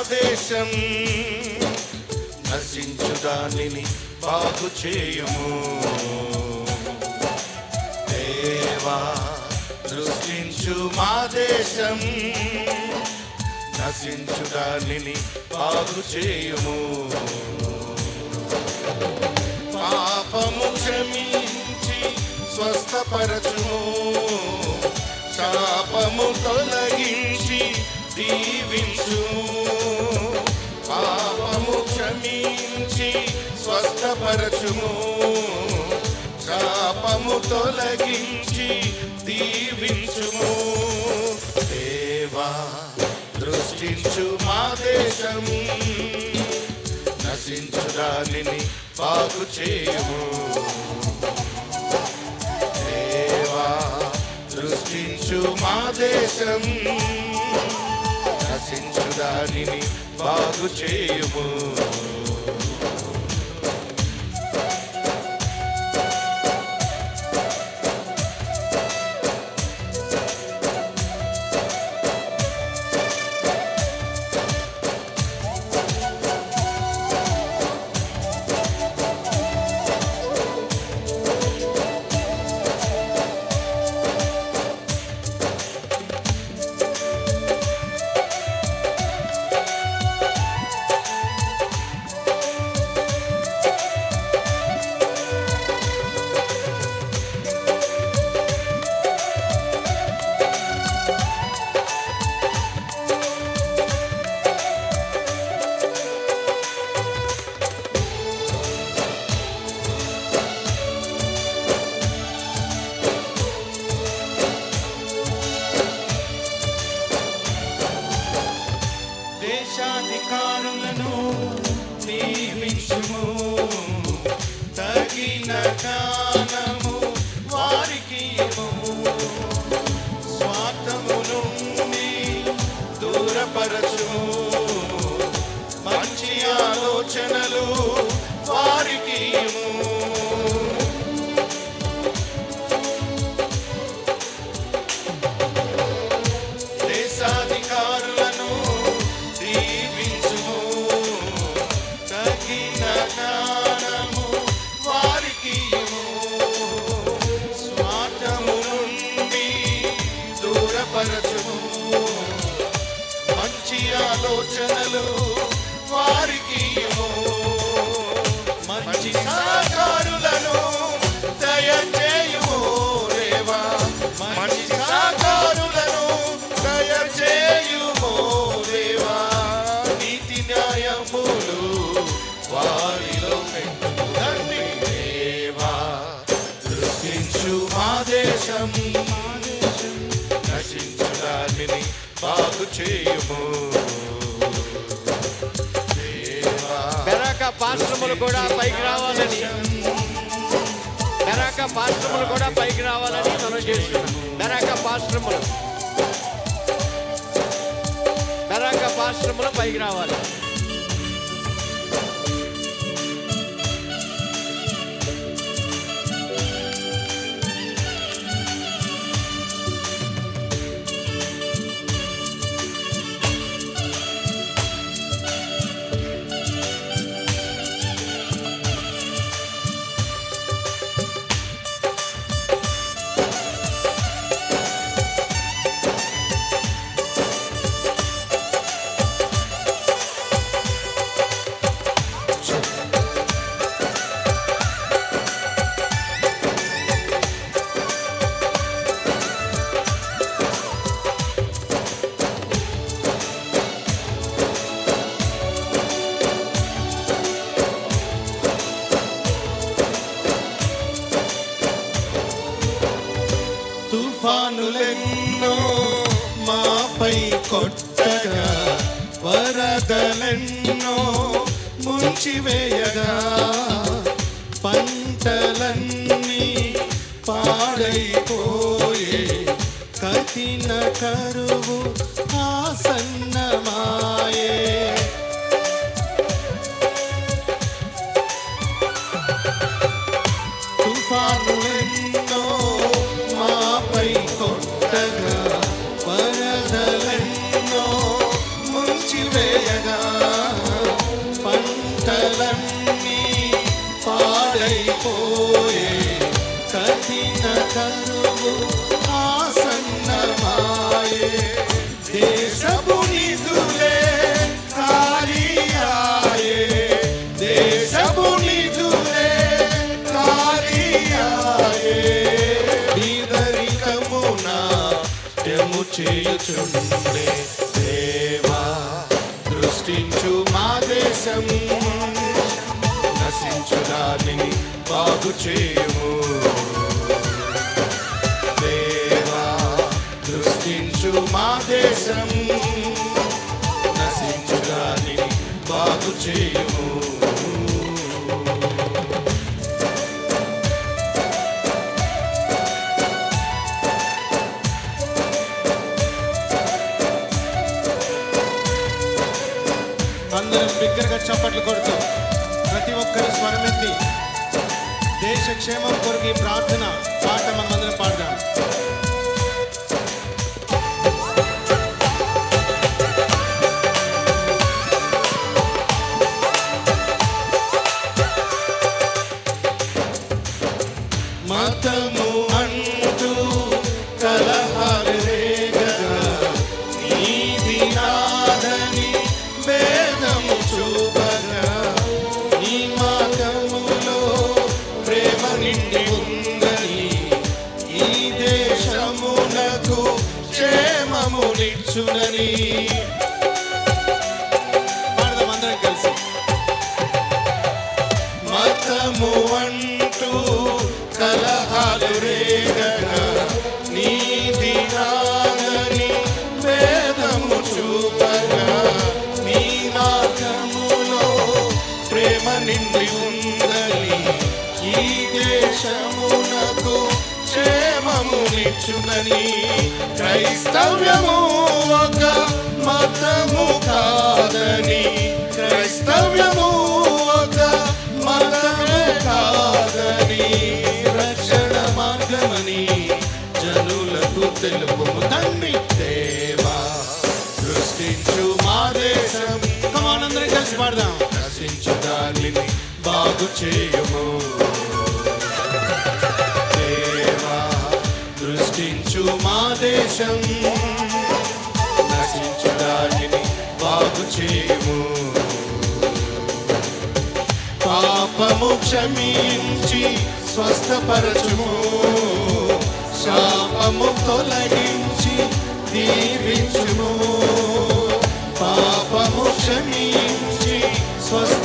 దేశం నశించు దానిని బాగు చేయుము. దేవా దృష్టించు మా దేశం నశించు దానిని బాగు చేయుము. పాపము క్షమించి స్వస్థపరచుము. శాపము తొలగించి దీవించుము. పాపము క్షమించి స్వస్థపరచుము. శాపము తొలగించి దీవించుము. దేవా దృష్టించు మా దేశం నశించు దానిని బాగు చేయుము. దేవా దృష్టించు మా దేశం నశించు దానిని బాగు చేయుము. దేశాధికారులను నియమించుము. తగిన జ్ఞానము వారికి ఇవ్వుము. స్వార్థము నుండి దూరపరచుము. మంచి ఆలోచనలు వారికి ఇవ్వుము. దేశాధికారులను దీవించుము. తగిన జ్ఞానము వారికి ఇవ్వుము. స్వార్థము నుండి దూరపరచుము. మంచి ఆలోచనలు వారికి ఇవ్వుము. మంచి సహకారులను దయచేయుము దేవా. మంచి సహకారులను దయచేయుము దేవా. నీతి న్యాయములు వారిలో పెట్టుము తండ్రి. దేవా దృష్టించు మా దేశం నశించు దానిని బాగు చేయుము. బెరాక పాశ్రములు కూడా పైకి రావాలని మనం చేస్తున్నాం. బెరాక పాశ్రములు పైకి రావాలి. తుఫానులెన్నో మాపై కొట్టగా, వరదలెన్నో ముంచివేయగా, పంటలన్నీ పాడైపోయే, కఠిన కరువు ఆసన్నమాయే. తుఫానులెన్నో మాపై కొట్టగా, వరదలెన్నో ముంచివేయగా, కఠిన కరువు ఆసన్నమాయే దేశపు నిధులే కాలియాయే దేశపు నిధులే కాలియాయే బీదరికమున తెము చేయుచుండే దేవా దృష్టించు మా దేశం నశించు దానిని బాగు చేయుము దేవా దృష్టించు మా దేశం నశించు దానిని బాగు చేయుము అందరం బిగ్గరగా చప్పట్లు కొడుతూ ప్రతి ఒక్కరు స్వరమెత్తి దేశ క్షేమం కొరకు ఈ ప్రార్థన పాట మనం అందరం పాడదాం. మతము అంటూ కలహాలు రేగగా నీది నాదని భేదము చూపగా నీ మార్గములో ప్రేమ నిండి ఉందని ఈ దేశమునకు క్షేమమునిచ్చునని పాడదాం అందరం కలిసి. మతము అంటూ కలహాలు రేగగా నీది నాదని భేదము చూపగా నీ మార్గములో ప్రేమ నిండి ఉందని ఈ దేశమునకు క్షేమమునిచ్చునని క్రైస్తవ్యము ఒక మతము కాదని క్రైస్తవ్యము ఒక మతము కాదని రక్షణ మార్గమని జనులకు తెలుపుము తండ్రి దేవా దృష్టించు మా దేశం కమానందరం కలిసి పాడదాం నశించు దానిని బాగు చేయుము దేవా దృష్టించు మా దేశం నశించు దానిని బాగు చేయుము పాపము క్షమించి స్వస్థపరచుము శాపము తొలగించి దీవించుము పాపము క్షమించి స్వస్థ